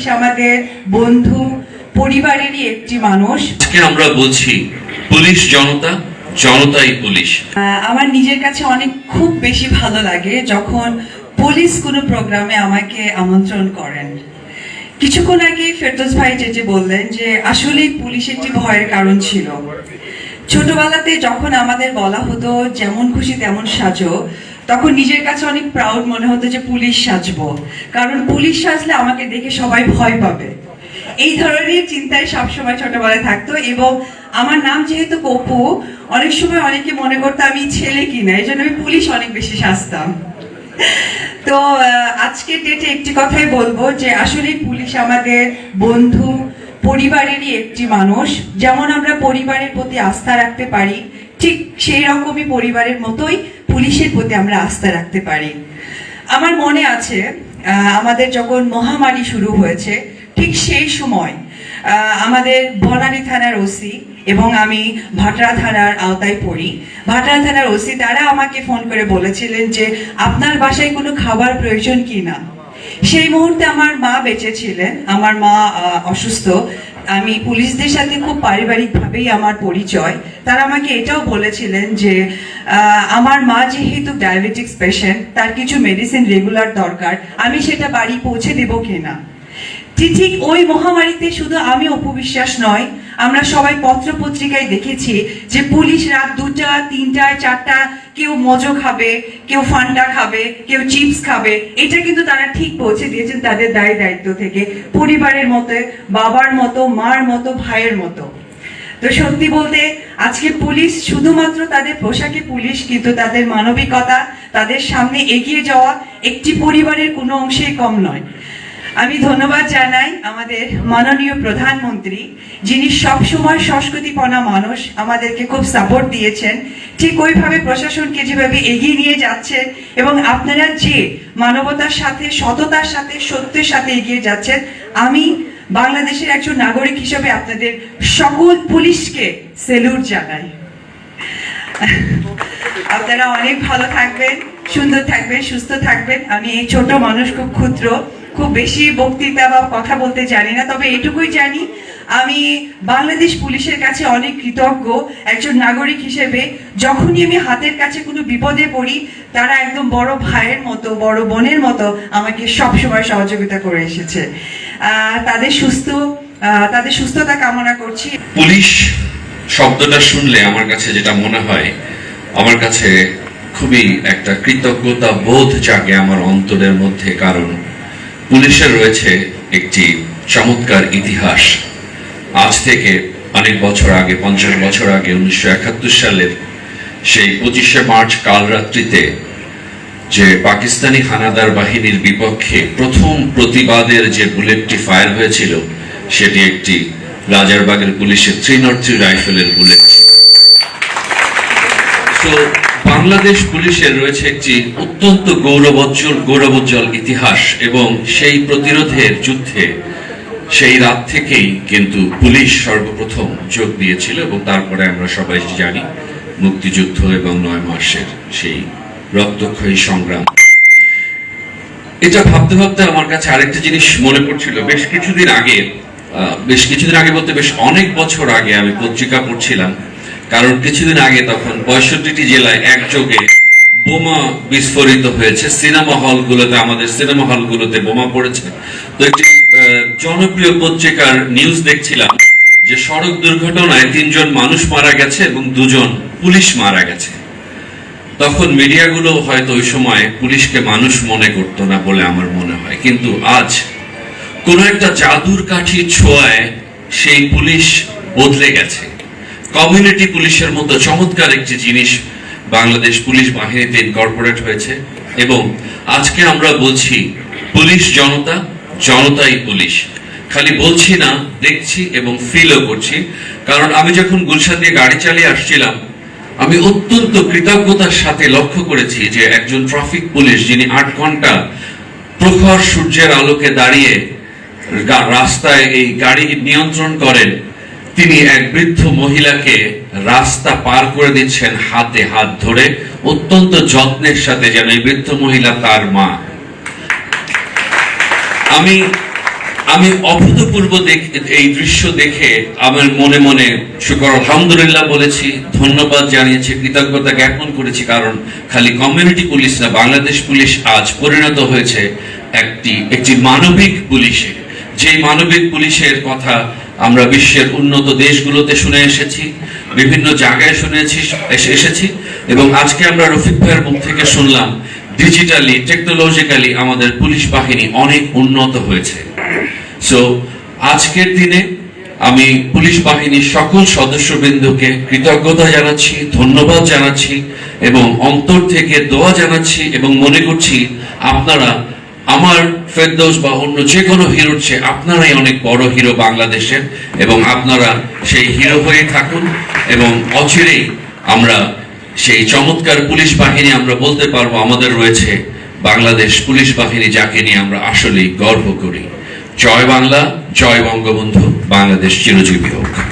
Police আমাদের বন্ধু পরিবারেরই একটি মানুষ। আজকে আমরা বলছি পুলিশ জনতা, জনতাই পুলিশ। আমার নিজের কাছে অনেক খুব বেশি ভালো লাগে যখন পুলিশ কোনো প্রোগ্রামে আমাকে আমন্ত্রণ করেন। কিছুক্ষণ আগে ফেরদৌস ভাই যে বললেন যে আসলেই পুলিশ একটি ভয়ের কারণ ছিল। ছোটবেলাতে যখন আমাদের বলা হতো যেমন খুশি তেমন সাজো, তখন নিজের কাছে অনেক প্রাউড মনে হতো যে পুলিশ সাজবো, কারণ পুলিশ সাজলে আমাকে দেখে সবাই ভয় পাবে। এই ধরনের চিন্তায় সবসময় ছোটবেলায় থাকতো। এবং আমার নাম যেহেতু কপু, অনেক সময় অনেকে মনে করতো আমি ছেলে কিনা, এই জন্য আমি পুলিশ অনেক বেশি সাজতাম। তো আজকের ডেটে একটি কথাই বলবো যে আসলে পুলিশ আমাদের বন্ধু পরিবারেরই একটি মানুষ। যেমন আমরা পরিবারের প্রতি আস্থা রাখতে পারি, ঠিক সেই রকমই পরিবারের মতোই পুলিশের প্রতি আমরা আস্থা রাখতে পারি। আমার মনে আছে আমাদের যখন মহামারী শুরু হয়েছে, ঠিক সেই সময় আমাদের বনানী থানার ওসি এবং আমি ভাটরা থানার আওতায় পড়ি। ভাটরা থানার ওসি তারা আমাকে ফোন করে বলেছিলেন যে আপনার বাসায় কোনো খাবার প্রয়োজন কি না। সেই মুহূর্তে আমার মা বেঁচে ছিলেন, আমার মা অসুস্থ। আমি পুলিশদের সাথে খুব পারিবারিকভাবেই আমার পরিচয়। তারা আমাকে এটাও বলেছিলেন যে আমার মা যেহেতু ডায়াবেটিক্স পেশেন্ট, তার কিছু মেডিসিন রেগুলার দরকার, আমি সেটা বাড়ি পৌঁছে দেবো কিনা। ঠিক ওই মহামারীতে শুধু আমি অপবিশ্বাস নয়, আমরা সবাই পত্র পত্রিকায় দেখেছি যে পুলিশ রাত 2টা, 3টা, 4টা কেউ মজো খাবে, কেউ ফান্ডা খাবে, কেউ চিপস খাবে। এটা কিন্তু তারা ঠিক পৌঁছে দিয়েছেন তাদের দায় দায়িত্ব থেকে, পরিবারের মতো, বাবার মতো, মার মতো, ভাইয়ের মতো। তো সত্যি বলতে আজকে পুলিশ শুধুমাত্র তাদের পোশাকে পুলিশ, কিন্তু তাদের মানবিকতা, তাদের সামনে এগিয়ে যাওয়া একটি পরিবারের কোনো অংশেই কম নয়। আমি ধন্যবাদ জানাই আমাদের মাননীয় প্রধানমন্ত্রী, যিনি সবসময় সংস্কৃতিপনা মানুষ, আমাদেরকে খুব সাপোর্ট দিয়েছেন। ঠিক ওইভাবে প্রশাসনকে যেভাবে এগিয়ে নিয়ে যাচ্ছেন এবং আপনারা যে মানবতার সাথে, সততার সাথে, সত্যের সাথে এগিয়ে যাচ্ছেন, আমি বাংলাদেশের একজন নাগরিক হিসেবে আপনাদের সকল পুলিশকে স্যালুট জানাই। আপনারা অনেক ভালো থাকবেন, সুন্দর থাকবেন, সুস্থ থাকবেন। আমি এই ছোট মানুষ, খুব ক্ষুদ্র, খুব বেশি বক্তৃতা বা কথা বলতে জানি না, তবে এটুকুই জানি আমি বাংলাদেশ পুলিশের কাছে অনেক কৃতজ্ঞ একজন নাগরিক হিসেবে। যখনই আমি হাতের কাছে কোনো বিপদে পড়ি, তারা একদম বড় ভাইয়ের মতো, বড় বোনের মতো আমাকে সবসময় সহযোগিতা করে এসেছে। তাদের সুস্থতা কামনা করছি। পুলিশ শব্দটা শুনলে আমার কাছে যেটা মনে হয়, আমার কাছে খুবই একটা কৃতজ্ঞতা বোধ জাগে আমার অন্তরের মধ্যে। কারণ পুলিশের রয়েছে একটি চমৎকার ইতিহাস। আজ থেকে অনেক বছর আগে, 50 বছর আগে, 1971 সালের সেই 25শে মার্চ কাল রাত্রিতে যে পাকিস্তানি হানাদার বাহিনীর বিপক্ষে প্রথম প্রতিবাদের যে বুলেটটি ফায়ার হয়েছিল, সেটি একটি রাজারবাগের পুলিশের 303 রাইফেলের বুলেট। তো বাংলাদেশ পুলিশের রয়েছে একটি অত্যন্ত গৌরবোজ্জ্বল ইতিহাস, এবং সেই প্রতিরোধের যুদ্ধে সেই রাত থেকেই কিন্তু পুলিশ সর্বপ্রথম যোগ দিয়েছিল। এবং তারপরে আমরা সবাই জানি মুক্তিযুদ্ধ এবং 9 মাসের সেই রক্তক্ষয়ী সংগ্রাম। এটা ভাবতে ভাবতে আমার কাছে আরেকটা জিনিস মনে পড়ছিল। বেশ কিছুদিন আগে বলতে বেশ অনেক বছর আগে আমি পত্রিকা পড়ছিলাম, কারণ কিছুদিন আগে তখন 65টি জেলায় একযোগে বোমা বিস্ফোরিত হয়েছে। সিনেমা হলগুলোতে, আমাদের সিনেমা হলগুলোতে বোমা পড়েছে। তো একটি জনপ্রিয় পত্রিকার নিউজ দেখছিলাম যে সড়ক দুর্ঘটনায় 3 জন মানুষ মারা গেছে এবং 2 জন পুলিশ মারা গেছে। তখন মিডিয়াগুলো হয়তো ওই সময় পুলিশকে মানুষ মনে করতো না বলে আমার মনে হয়, কিন্তু আজ কোন একটা জাদুর কাঠির ছোঁয়ায় সেই পুলিশ বদলে গেছে। কমিউনিটি পুলিশের মতো চমৎকার একটি জিনিস বাংলাদেশ পুলিশ বাহিনীতে ইনকর্পোরেট হয়েছে। এবং আজকে আমরা বলছি পুলিশ জনতা, জনতাই পুলিশ। খালি বলছি না, দেখছি এবং ফিলও করছি। কারণ আমি যখন গুলশান দিয়ে গাড়ি চালিয়ে আসছিলাম, আমি অত্যন্ত কৃতজ্ঞতার সাথে লক্ষ্য করেছি যে একজন ট্রাফিক পুলিশ, যিনি 8 ঘন্টা প্রখর সূর্যের আলোকে দাঁড়িয়ে রাস্তায় এই গাড়ি নিয়ন্ত্রণ করেন, তিনি এক বৃদ্ধ মহিলাকে রাস্তা পার করে দিচ্ছেন হাতে হাত ধরে, অত্যন্ত যত্নের সাথে, যেন এই বৃদ্ধ মহিলা তার মা। আমি আমি অভূতপূর্ব এই দৃশ্য দেখে আমার মনে মনে শুকর আলহামদুলিল্লাহ বলেছি, ধন্যবাদ জানিয়েছি, কৃতজ্ঞতা জ্ঞাপন করেছি। কারণ খালি কমিউনিটি পুলিশ না, বাংলাদেশ পুলিশ আজ পরিণত হয়েছে একটি মানবিক পুলিশে। যে মানবিক পুলিশের কথা আমরা বিশ্বের উন্নত দেশগুলোতে শুনে এসেছি, বিভিন্ন জায়গায় এসেছি, এবং আজকে আমরা রফিক ভাইয়ের মুখ থেকে শুনলাম ডিজিটালি টেকনোলজিক্যালি আমাদের পুলিশ বাহিনী অনেক উন্নত হয়েছে। সো আজকের দিনে আমি পুলিশ বাহিনীর সকল সদস্যবৃন্দকে কৃতজ্ঞতা জানাচ্ছি, ধন্যবাদ জানাচ্ছি এবং অন্তর থেকে দোয়া জানাচ্ছি, এবং মনে করছি আপনারা আমার ফেরদৌস বা অন্য যে কোনো হিরোর চেয়ে আপনারাই অনেক বড় হিরো বাংলাদেশের, এবং আপনারা সেই হিরো হয়ে থাকুন। এবং অচিরেই আমরা সেই চমৎকার পুলিশ বাহিনী আমরা বলতে পারবো আমাদের রয়েছে বাংলাদেশ পুলিশ বাহিনী, যাকে নিয়ে আমরা আসলেই গর্ব করি। জয় বাংলা, জয় বঙ্গবন্ধু, বাংলাদেশ চিরজীবী হোক।